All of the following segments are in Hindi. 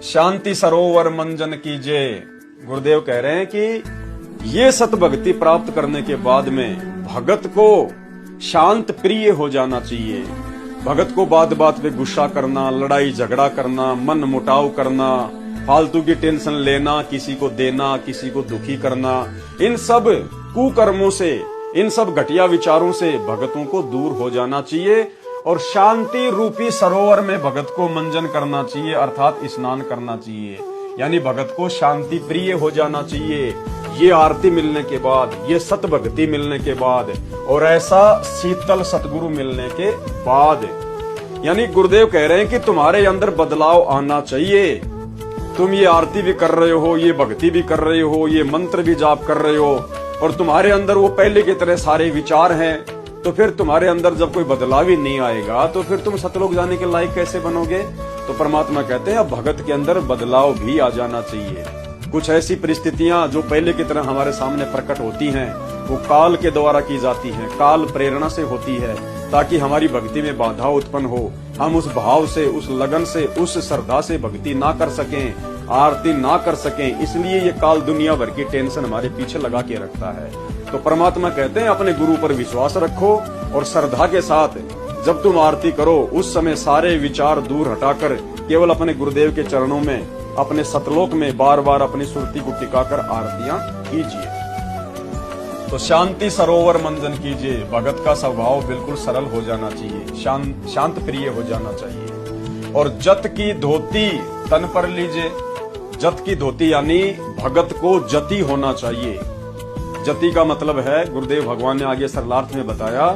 शांति सरोवर मंजन कीजिए। गुरुदेव कह रहे हैं कि ये सत भक्ति प्राप्त करने के बाद में भगत को शांत प्रिय हो जाना चाहिए। भगत को बात बात पे गुस्सा करना, लड़ाई झगड़ा करना, मन मुटाव करना, फालतू की टेंशन लेना, किसी को देना, किसी को दुखी करना, इन सब कुकर्मों से, इन सब घटिया विचारों से भगतों को दूर हो जाना चाहिए और शांति रूपी सरोवर में भगत को मंजन करना चाहिए, अर्थात स्नान करना चाहिए। यानी भगत को शांति प्रिय हो जाना चाहिए। ये आरती मिलने के बाद, ये सत भक्ति मिलने के बाद और ऐसा शीतल सतगुरु मिलने के बाद, यानी गुरुदेव कह रहे हैं कि तुम्हारे अंदर बदलाव आना चाहिए। तुम ये आरती भी कर रहे हो, ये भक्ति भी कर रहे हो, ये मंत्र भी जाप कर रहे हो और तुम्हारे अंदर वो पहले की तरह सारे विचार हैं, तो फिर तुम्हारे अंदर जब कोई बदलाव ही नहीं आएगा तो फिर तुम सतलोक जाने के लायक कैसे बनोगे। तो परमात्मा कहते हैं अब भगत के अंदर बदलाव भी आ जाना चाहिए। कुछ ऐसी परिस्थितियां जो पहले की तरह हमारे सामने प्रकट होती हैं वो काल के द्वारा की जाती हैं, काल प्रेरणा से होती है, ताकि हमारी भक्ति में बाधा उत्पन्न हो, हम उस भाव से, उस लगन से, उस श्रद्धा से भक्ति ना कर सकें, आरती ना कर सकें। इसलिए ये काल दुनिया भर की टेंशन हमारे पीछे लगा के रखता है। तो परमात्मा कहते हैं अपने गुरु पर विश्वास रखो और श्रद्धा के साथ जब तुम आरती करो उस समय सारे विचार दूर हटाकर केवल अपने गुरुदेव के चरणों में, अपने सतलोक में बार बार अपनी सुरती को टिकाकर आरतियां कीजिए। तो शांति सरोवर मंजन कीजिए। भगत का स्वभाव बिल्कुल सरल हो जाना चाहिए, शांत प्रिय हो जाना चाहिए। और जत की धोती तन पर लीजिए। जत की धोती यानी भगत को जति होना चाहिए। जति का मतलब है, गुरुदेव भगवान ने आगे सरलार्थ में बताया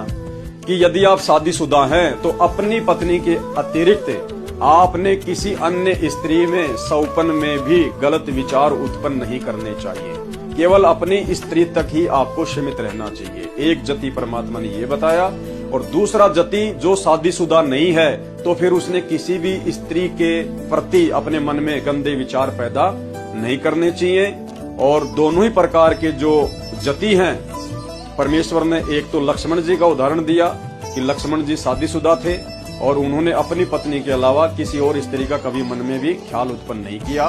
कि यदि आप शादीशुदा हैं तो अपनी पत्नी के अतिरिक्त आपने किसी अन्य स्त्री में, सौपन में भी गलत विचार उत्पन्न नहीं करने चाहिए। केवल अपनी स्त्री तक ही आपको सीमित रहना चाहिए। एक जति परमात्मा ने ये बताया। और दूसरा जति जो शादीशुदा नहीं है तो फिर उसने किसी भी स्त्री के प्रति अपने मन में गंदे विचार पैदा नहीं करने चाहिए। और दोनों ही प्रकार के जो जति हैं, परमेश्वर ने एक तो लक्ष्मण जी का उदाहरण दिया कि लक्ष्मण जी शादीशुदा थे और उन्होंने अपनी पत्नी के अलावा किसी और स्त्री का कभी मन में भी ख्याल उत्पन्न नहीं किया।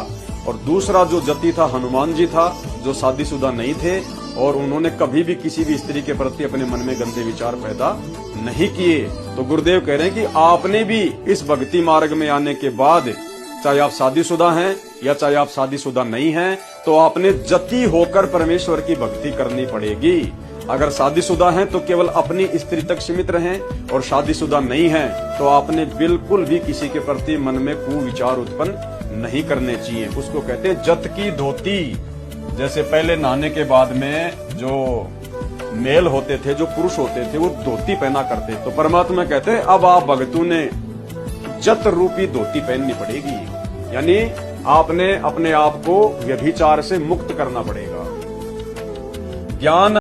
और दूसरा जो जति था हनुमान जी था, जो शादीशुदा नहीं थे और उन्होंने कभी भी किसी भी स्त्री के प्रति अपने मन में गंदे विचार पैदा नहीं किए। तो गुरुदेव कह रहे हैं कि आपने भी इस भक्ति मार्ग में आने के बाद, चाहे आप शादीशुदा हैं या चाहे आप शादीशुदा नहीं हैं, तो आपने जति होकर परमेश्वर की भक्ति करनी पड़ेगी। अगर शादीशुदा हैं तो केवल अपनी स्त्री तक सीमित रहें और शादीशुदा नहीं हैं तो आपने बिल्कुल भी किसी के प्रति मन में कुविचार उत्पन्न नहीं करने चाहिए। उसको कहते हैं जत की धोती। जैसे पहले नहाने के बाद में जो मेल होते थे, जो पुरुष होते थे, वो धोती पहना करते। तो परमात्मा कहते हैं अब आप भक्तों ने जत रूपी धोती पहननी पड़ेगी। यानी आपने अपने आप को व्यभिचार से मुक्त करना पड़ेगा। ज्ञान